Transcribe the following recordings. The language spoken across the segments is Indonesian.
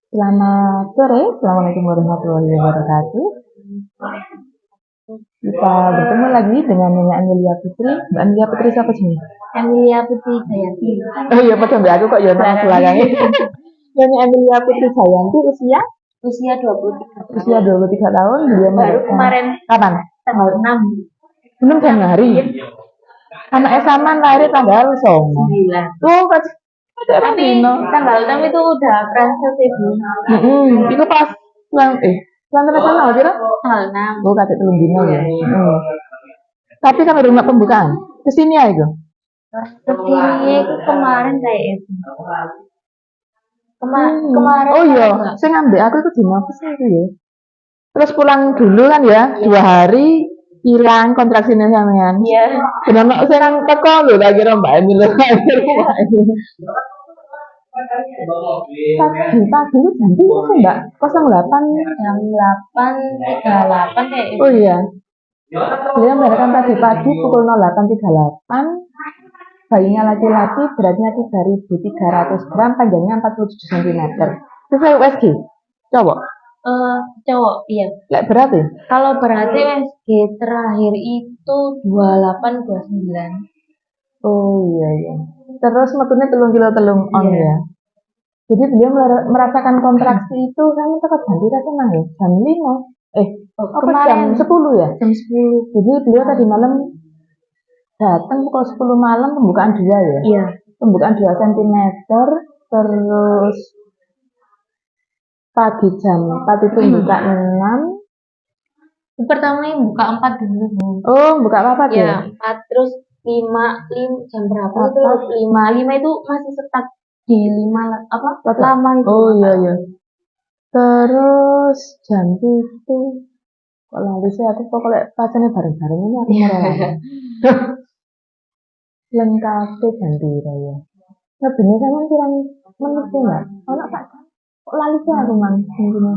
Selamat sore, Assalamualaikum warahmatullahi wabarakatuh. Kita bertemu lagi dengan Nyonya Amelia Putri. Mbak Amelia Putri siapa sih? Emilia Putri Jayanti. Oh iya, pada mbak aku kok ya nama belakangnya. Nyonya Amelia Putri Jayanti Usia 23 usia tahun. 23 tahun. Beliau Baru kemarin kapan? tanggal 6 Belum Januari. Anak Saman lahir tanggal 9. Oh, Tapi tanggal 6 itu udah proses ibu. Itu pas ulang nasional kira? Tanggal 6. Oh, kata telung dino ya. Tapi kan rumah pembukaan. Kesini ya itu. Kesini kemarin kayak itu. Kemarin. Oh iya, saya ngambil aku itu dino apa sih itu ya. Terus pulang dulu kan ya, 2 hari hilang kontraksinya sampean. Iya. Kenapa saya nang teko lho tak kira Mbak Emil. Pagi itu jam berapa sih Mbak? 08 Jam 8.38 kayak itu. Oh iya. Beliau melahirkan tadi pagi pukul 08.38. Bayinya laki-laki, beratnya 3.300 gram, panjangnya 47 cm. Sesuai USG? Cowok? Cowok, iya. Lek berat ya? Kalau berarti USG terakhir itu 28-29. Oh iya. Terus metunya telung on ya. Jadi beliau merasakan kontraksi itu kan tepat ganti rasanya ya jam 5. Kemarin jam 10 ya? Jam 10. Jadi beliau tadi malam datang pukul 10 malam pembukaan 2 ya? Iya. Pembukaan 2 cm, terus pagi jam 4 itu buka 6. Pertama buka 4 dulu. Oh, buka apa ya? Ya, 4 terus 5 jam berapa itu? 5 itu masih stuck di 5 apa? Lama itu. Oh iya. Terus jam itu kok lali sih aku kok kalau pacarnya bareng-bareng ini aku merasa lengkap jam piro ya. Nah bener kan kurang menit ya Mbak. Kalau tak kok lali sih aku mang ini.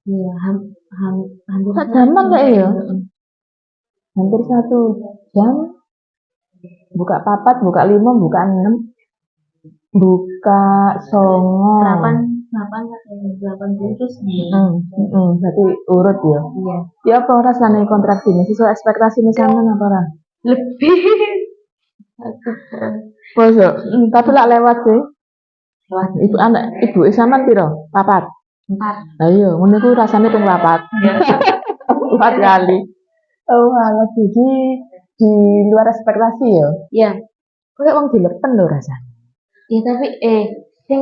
Iya, hampir jaman kayak ya. Hampir 1 jam. Buka 4, buka 5, buka 6, buka 9, 8 terus berarti urut ya. Iya. Ya apa rasanya kontraksi ini sesuai ekspektasi sama apa orang? Lebih. Masuk. Tapi lah lewat sih. Ibu anak ibu Isaman piro? 4. 4. Ayo, ngono iku rasane ping 4. 4 kali. Oh, alah jadi di luar ekspektasi ya. Iya. Kok wong dilepen lho rasanya. Ya tapi sing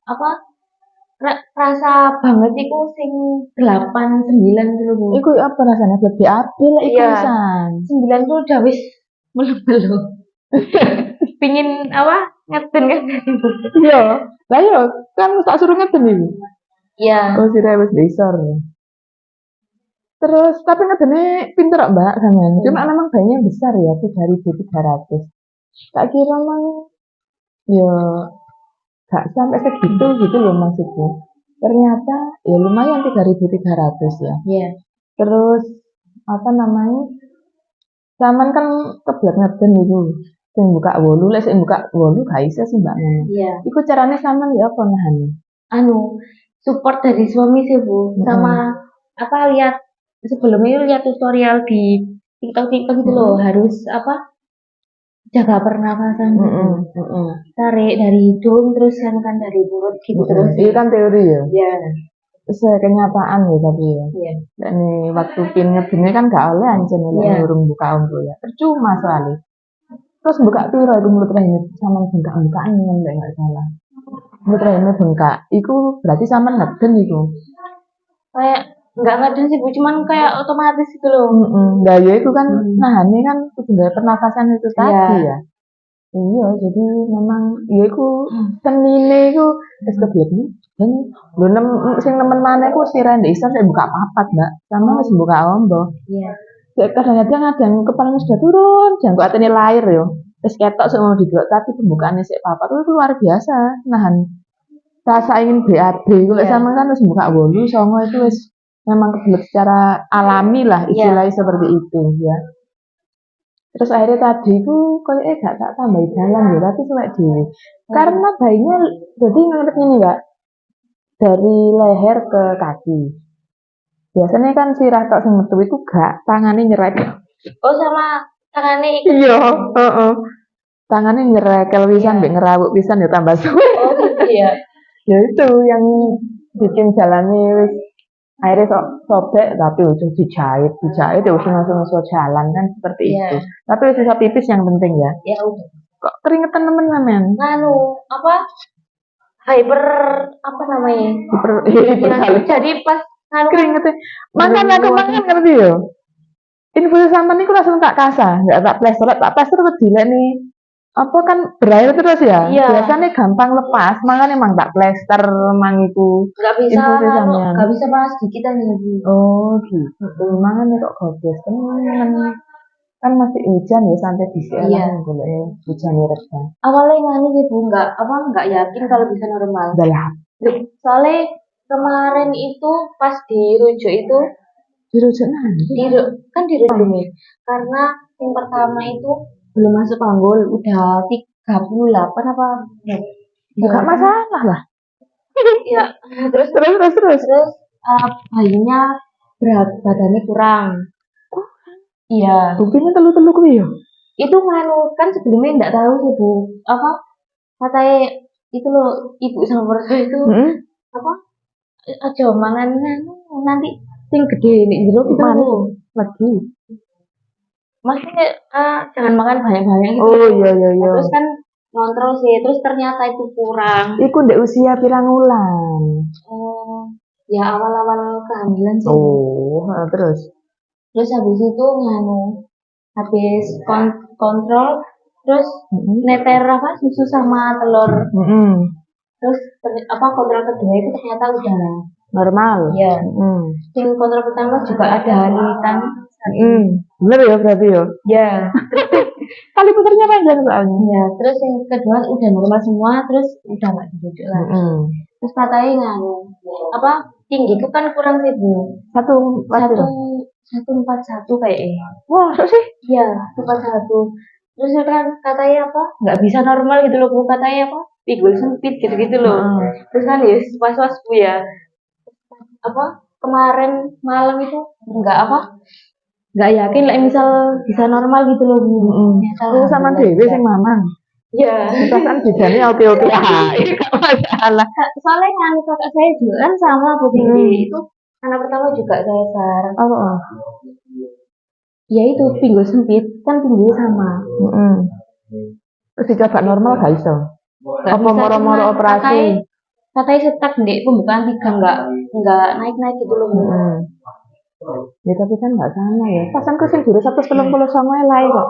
apa rasa banget iku sing 8 9 dulu Bu. Iku apa rasanya lebih apil iku pisan. 9 tuh udah wis melu-melu. Pingin apa? Ngeten kan. Iya. Lah yo kan tak suruh ngeten iki. Iya. Oh, sire wis disor. Terus tapi ngedene pinter kok Mbak sampean. Cuma memang bayinya besar ya, 3.300. Tak kira mang ya gak sampai segitu gitu loh maksudku. Ternyata ya lumayan 3.300 ya. Iya. Terus apa namanya? Saman kan keblek ngeden itu. Sing buka 8, lek sing buka 8 gak iso sih Mbak. Iya. Iku carane saman ya apa nahan? Support dari suami sih Bu. Sama apa lihat sebelumnya lihat tutorial di TikTok gitu loh, harus apa? Jaga pernapasan gitu. Tarik dari hidung terus kan dari mulut gitu terus. Itu kan teori ya. Iya. Sesuai kenyataan ya tapi ya. Iya. Dan waktu pin ngedene kan gak oleh anjen urung buka ombo ya. Percuma soalnya. Terus buka piro itu mulut rahimnya sama bukaan yang enggak salah. Mulut rahimnya bengkak. Iku berarti sama ngeden iku. Kayak enggak ngeden sih Bu, cuman kayak otomatis gitu loh. Nah ya itu kan nahannya kan kudu pernafasan itu tadi ya. Iya, jadi memang ya iku senine iku wis kebiyen. Dan lho sing nemen maneh ku sira ndek iso saya buka papat, Mbak. Sama wis buka ombo. Iya. Kadang-kadang ada yang kepalanya sudah turun, jangkau atene lahir yo. Terus ketok sok mau didelok tapi pembukaannya sik papat itu luar biasa. Nahan rasa ingin BAB iku lek sama kan wis buka 8, 9 itu wis memang kebelet secara alami lah istilahnya seperti itu ya. Terus akhirnya tadi ku kayaknya gak tak tambahi jalan ya, tapi cuek dhewe. Karena bayinya jadi ngerti ini Mbak. dari leher ke kaki. Biasanya kan sirah tok sing metu iku gak tangane nyerek. Oh, sama tangannya ikut. Iya, heeh. Tangane nyerekel pisan mbek ngerawuk pisan ya tambah suwe. Oh, gitu ya. Ya itu yang bikin jalannya wis akhirnya sobek tapi ujung dijahit ya wis langsung jalan kan seperti Iya. itu. Tapi wis bisa pipis yang penting ya. Ya udah. Kok keringetan temen-temen? Nganu, apa? Hyper, apa namanya? Ya, jadi pas nganu kan Keringetnya. Makan aku makan ngerti yo. Infus sampean niku langsung tak kasah, enggak tak plester wedile nih. Apa kan berair terus ya? Iya. Biasanya gampang lepas, makanya emang tak plester emang itu. nggak bisa Infus sampean. nggak bisa pas digitan ya Bu. Oh gitu. Makanya kok gobles temen. Kan masih hujan ya sampai di sini Iya. boleh hujan reda. Awalnya nganu sih Bu, nggak yakin kalau bisa normal. Udah Soalnya kemarin itu pas dirujuk itu dirujuk nanti. kan dirujuk nih. Karena yang pertama itu belum masuk panggul, udah 38 apa? Enggak masalah lah. Ya, terus bayinya berat badannya kurang. Iya. Buktinya telu-telu kuwi ya. Itu nganu kan sebelumnya enggak tahu sih Bu. Apa katanya itu loh ibu sama mertua itu apa aja mangan nanti sing gede nih jero gitu loh. Lagi. Maksudnya jangan makan banyak-banyak gitu. Oh iya. Terus kan ngontrol sih, terus ternyata itu kurang. Iku ndek usia pirang wulan? Oh, ya awal-awal kehamilan sih. Oh, terus Habis itu nganu, habis kontrol, terus neter apa susu sama telur. Terus kontrol kedua itu ternyata udah normal. Ya. Yang kontrol pertama juga ada halitan. Bener ya berarti ya? Ya. Kali putarnya panjang soalnya. Ya, terus yang kedua udah normal semua, terus udah nggak dirujuk lagi. Terus katanya nganu, tinggi itu kan kurang sih Bu. 141 kayaknya. Wah, so sih? Iya, 141. Terus kan katanya nggak bisa normal gitu loh Bu, katanya pinggul sempit gitu-gitu loh. Terus kan ya was-was Bu ya. Kemarin malam itu nggak yakin lah misal bisa normal gitu loh Bu. Lu sama Dewi sing mamang. Iya. Kita kan bidannya oke-oke. Ini gak masalah. Soalnya kan kakak saya juga kan sama Bu tinggi. Itu anak pertama juga sesar. Oh. Ya itu pinggul sempit kan tingginya sama. Terus dicoba normal gak iso? Apa moro-moro operasi? Katanya setak deh pembukaan 3 nggak naik gitu loh. Ya tapi kan nggak sama ya. Pasangku sing juru 130 sama lain kok.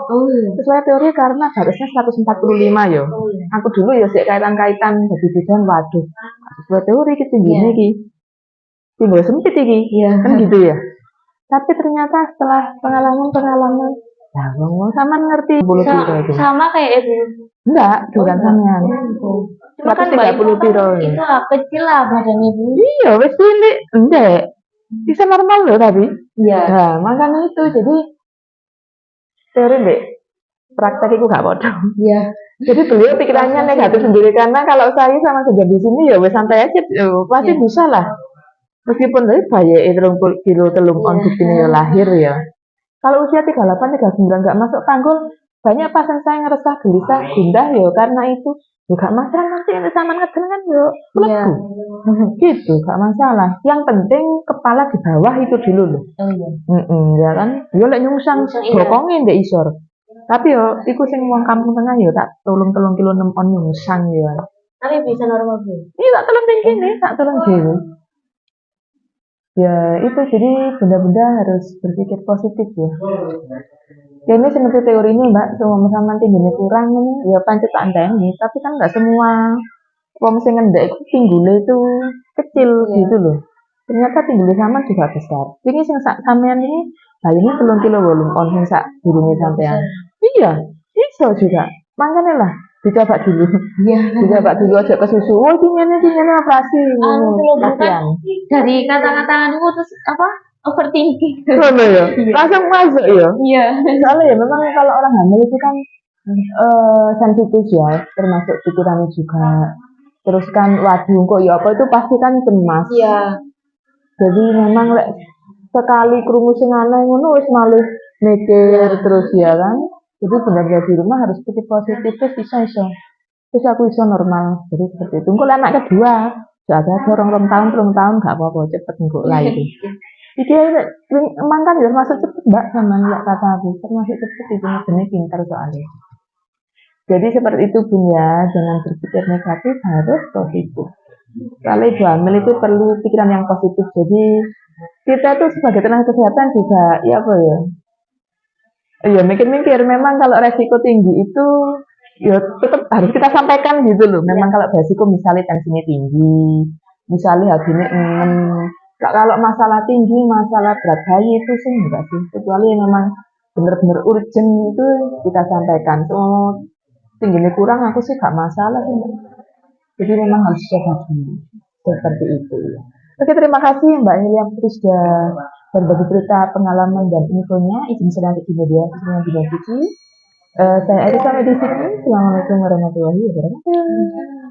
Sesuai teori karena harusnya 145 ya. Aku dulu ya sih kaitan-kaitan jadi bidan waduh. Sesuai teori ketinggiannya iki. Timbul sempit iki. Kan gitu ya. Tapi ternyata setelah pengalaman ya ngomong sama ngerti bulu piro itu. Sama kayak Ibu. Enggak, bukan sampean. Cuma kan 130 piro. Itu kecil lah badannya Bu. Iya, wis cilik. Enggak. Bisa normal loh tapi. Iya. Nah, makanya itu jadi teori deh praktek itu gak bodoh. Iya. Jadi beliau pikirannya negatif sendiri karena kalau saya sama kerja di sini ya wes santai aja, pasti bisa lah. Meskipun dari bayi 30 kilo telung on buktinya ya lahir ya. Kalau usia 38, 39 gak masuk panggul, banyak pasien saya ngerasa gelisah, gundah ya karena itu. Ya gak masalah nanti yang sama ngeden kan yuk gitu, gak masalah. Yang penting kepala di bawah itu dulu loh. Ya kan, yo lek nyungsang bokongnya ndek isor. Tapi yo iku sing wong kampung tengah yo tak tolong kilo 6 on nyungsang ya. Tapi bisa normal Bu. Iya tak tolong tinggi nih, tak tolong dhewe. Ya itu jadi benda-benda harus berpikir positif ya. Ya ini seperti teori ini Mbak, semua sama tingginya kurang ini, ya pancet ini, tapi kan nggak semua wong sing ngendek itu pinggulnya itu kecil gitu loh. Ternyata pinggulnya sama juga besar. Ini sing sampean ini bayinya 3 kilo on sing sak burungnya sampean. Iya, bisa juga. Makanya lah dicoba dulu. Dicoba dulu aja ke susu. Oh, tingginya operasi. Kasihan. Dari kata-kata itu terus overthinking. Mana ya? Langsung masuk ya? Iya. Soalnya ya memang kalau orang hamil itu kan sensitif ya, termasuk pikirannya juga. terus kan waduh kok ya apa itu pasti kan cemas. Iya. Jadi memang lek sekali krungu sing aneh ngono wis malah mikir terus ya kan. Jadi benar-benar di rumah harus pikir positif terus iso. Terus aku iso normal. Jadi seperti itu. Engko anak kedua, ada orang tahun gak apa-apa cepet engko lahir. Iki emang kan ya termasuk cepet mbak sama ya kata aku termasuk cepet itu jenis pintar soalnya. Jadi seperti itu Bun ya, jangan berpikir negatif, harus positif. Kalau ibu hamil itu perlu pikiran yang positif. Jadi kita tuh sebagai tenaga kesehatan juga ya apa ya? Ya mikir-mikir. Memang kalau resiko tinggi itu ya tetap harus kita sampaikan gitu loh. Memang kalau resiko misalnya tensinya tinggi, misalnya hatinya kalau masalah tinggi, masalah berat bayi itu sih enggak sih. Kecuali yang memang benar-benar urgent itu kita sampaikan. So, tingginya kurang aku sih gak masalah sih. Jadi memang harus jaga diri. Seperti itu. Oke, terima kasih Mbak Emilia Putri sudah berbagi cerita pengalaman dan infonya. Izin sedang di media sosial. Saya Eri sampai di sini. Assalamualaikum warahmatullahi wabarakatuh.